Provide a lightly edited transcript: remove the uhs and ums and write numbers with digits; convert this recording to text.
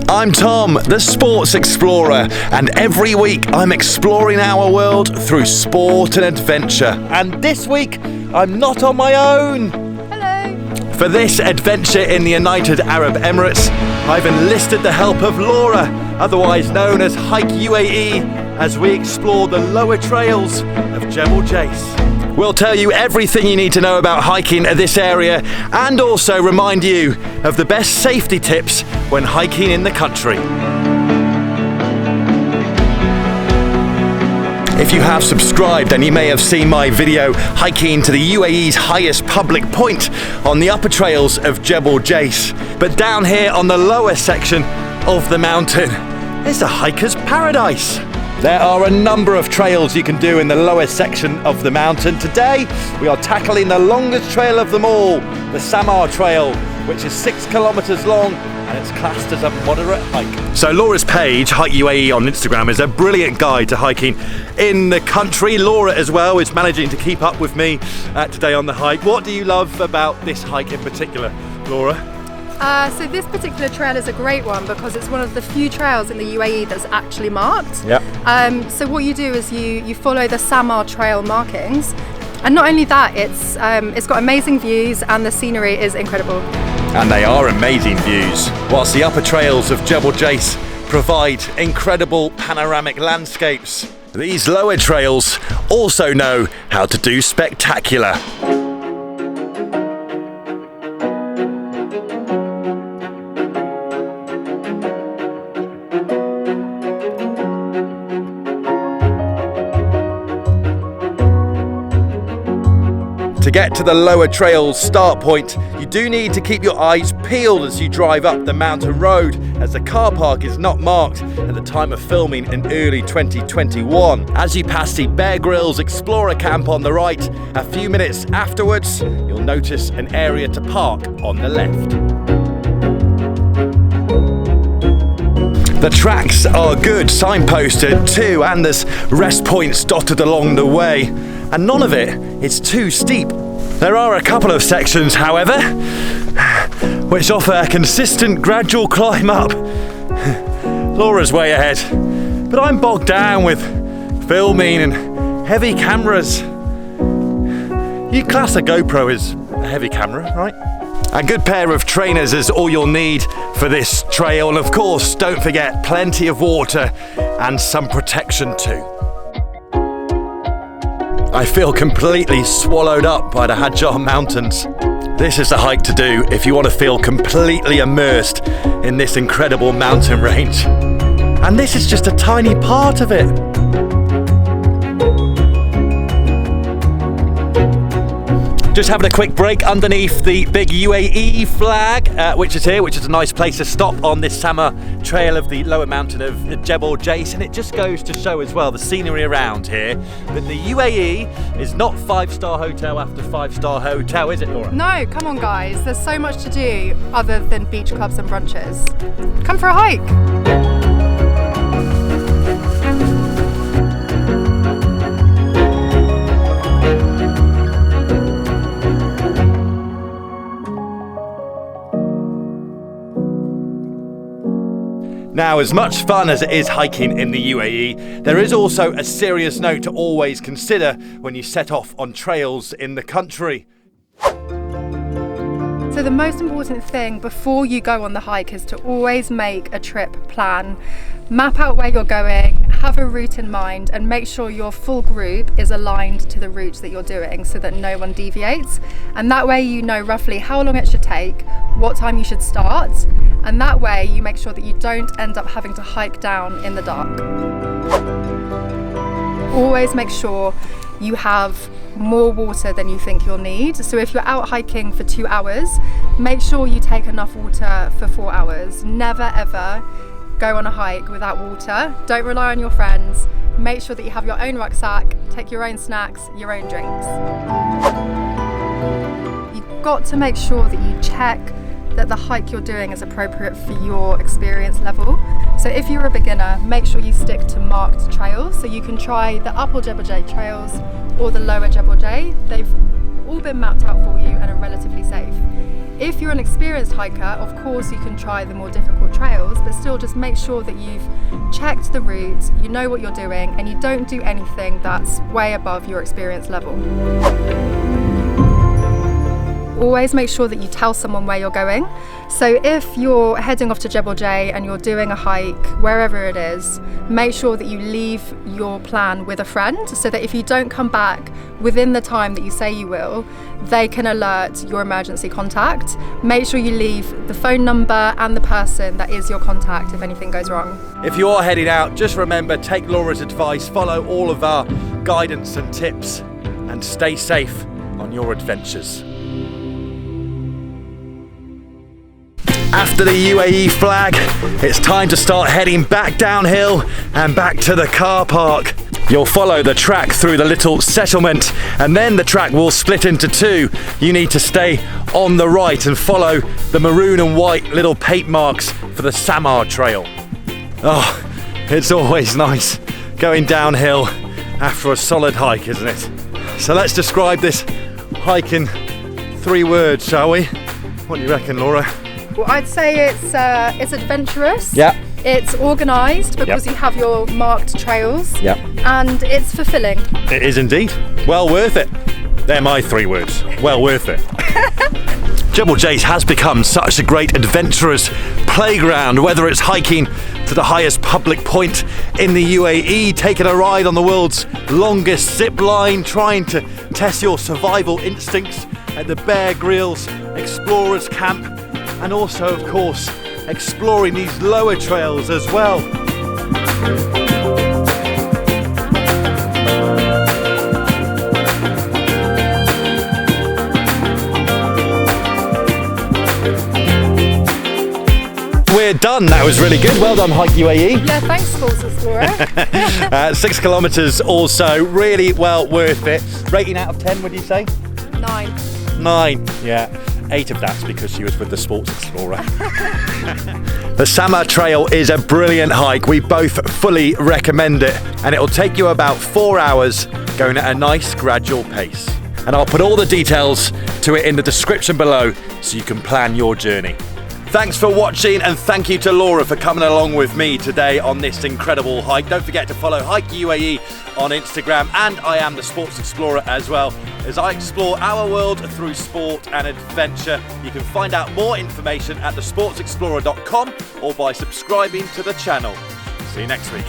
I'm Tom, the Sports Explorer, and every week I'm exploring our world through sport and adventure. And this week, I'm not on my own. Hello. For this adventure in the United Arab Emirates, I've enlisted the help of Laura, otherwise known as Hike UAE, as we explore the lower trails of Jebel Jais. We'll tell you everything you need to know about hiking this area and also remind you of the best safety tips when hiking in the country. If you have subscribed, then you may have seen my video hiking to the UAE's highest public point on the upper trails of Jebel Jais. But down here on the lower section of the mountain is a hiker's paradise. There are a number of trails you can do in the lower section of the mountain. Today, we are tackling the longest trail of them all, the Samar trail, which is 6 kilometers long and it's classed as a moderate hike. So Laura's page, Hike UAE on Instagram, is a brilliant guide to hiking in the country. Laura as well is managing to keep up with me today on the hike. What do you love about this hike in particular, Laura? So this particular trail is a great one because it's one of the few trails in the UAE that's actually marked. Yep. So what you do is you follow the Samar trail markings, and not only that, it's got amazing views and the scenery is incredible. And they are amazing views, whilst the upper trails of Jebel Jais provide incredible panoramic landscapes. These lower trails also know how to do spectacular. To get to the lower trail's start point, you do need to keep your eyes peeled as you drive up the mountain road, as the car park is not marked at the time of filming in early 2021. As you pass the Bear Grylls Explorer Camp on the right, a few minutes afterwards, you'll notice an area to park on the left. The tracks are good, signposted too, and there's rest points dotted along the way. And none of it is too steep. There are a couple of sections, however, which offer a consistent gradual climb up. Laura's way ahead, but I'm bogged down with filming and heavy cameras. You class a GoPro as a heavy camera, right? A good pair of trainers is all you'll need for this trail, and of course, don't forget plenty of water and some protection too. I feel completely swallowed up by the Sharjah mountains. This is the hike to do if you want to feel completely immersed in this incredible mountain range. And this is just a tiny part of it. Just having a quick break underneath the big UAE flag, which is here, which is a nice place to stop on this Samar trail of the lower mountain of Jebel Jais. And it just goes to show as well the scenery around here, that the UAE is not 5-star hotel after 5-star hotel, is it, Laura? No, come on guys, there's so much to do other than beach clubs and brunches. Come for a hike. Now, as much fun as it is hiking in the UAE, there is also a serious note to always consider when you set off on trails in the country. So the most important thing before you go on the hike is to always make a trip plan. Map out where you're going, have a route in mind, and make sure your full group is aligned to the route that you're doing so that no one deviates. And that way you know roughly how long it should take, what time you should start, and that way you make sure that you don't end up having to hike down in the dark. Always make sure you have more water than you think you'll need. So if you're out hiking for 2 hours, make sure you take enough water for 4 hours. Never ever go on a hike without water. Don't rely on your friends. Make sure that you have your own rucksack, take your own snacks, your own drinks. You've got to make sure that you check that the hike you're doing is appropriate for your experience level. So if you're a beginner, make sure you stick to marked trails. So you can try the upper Jebel Jais trails or the lower Jebel Jais. They've all been mapped out for you and are relatively safe. If you're an experienced hiker, of course you can try the more difficult trails, but still just make sure that you've checked the route, you know what you're doing, and you don't do anything that's way above your experience level. Always make sure that you tell someone where you're going. So if you're heading off to Jebel Jais and you're doing a hike, wherever it is, make sure that you leave your plan with a friend so that if you don't come back within the time that you say you will, they can alert your emergency contact. Make sure you leave the phone number and the person that is your contact if anything goes wrong. If you are heading out, just remember, take Laura's advice, follow all of our guidance and tips, and stay safe on your adventures. After the UAE flag, it's time to start heading back downhill and back to the car park. You'll follow the track through the little settlement, and then the track will split into two. You need to stay on the right and follow the maroon and white little paint marks for the Samar trail. Oh, it's always nice going downhill after a solid hike, isn't it? So let's describe this hike in 3 words, shall we? What do you reckon, Laura? Well, I'd say it's adventurous. Yeah. It's organised because you have your marked trails. Yeah. And it's fulfilling. It is indeed. Well worth it. They're my 3 words. Well worth it. Jebel Jais has become such a great adventurous playground, whether it's hiking to the highest public point in the UAE, taking a ride on the world's longest zip line, trying to test your survival instincts at the Bear Grylls Explorers Camp, and also, of course, exploring these lower trails as well. We're done. That was really good. Well done, Hike UAE. Yeah, thanks, Sports Explorer. 6 kilometres or so. Really well worth it. Rating out of 10, would you say? 9. 9. Yeah. 8 of that's because she was with the Sports Explorer. The Samar Trail is a brilliant hike. We both fully recommend it, and it'll take you about 4 hours going at a nice gradual pace. And I'll put all the details to it in the description below so you can plan your journey. Thanks for watching, and thank you to Laura for coming along with me today on this incredible hike. Don't forget to follow Hike UAE on Instagram, and I am the Sports Explorer as well, as I explore our world through sport and adventure. You can find out more information at thesportsexplorer.com or by subscribing to the channel. See you next week.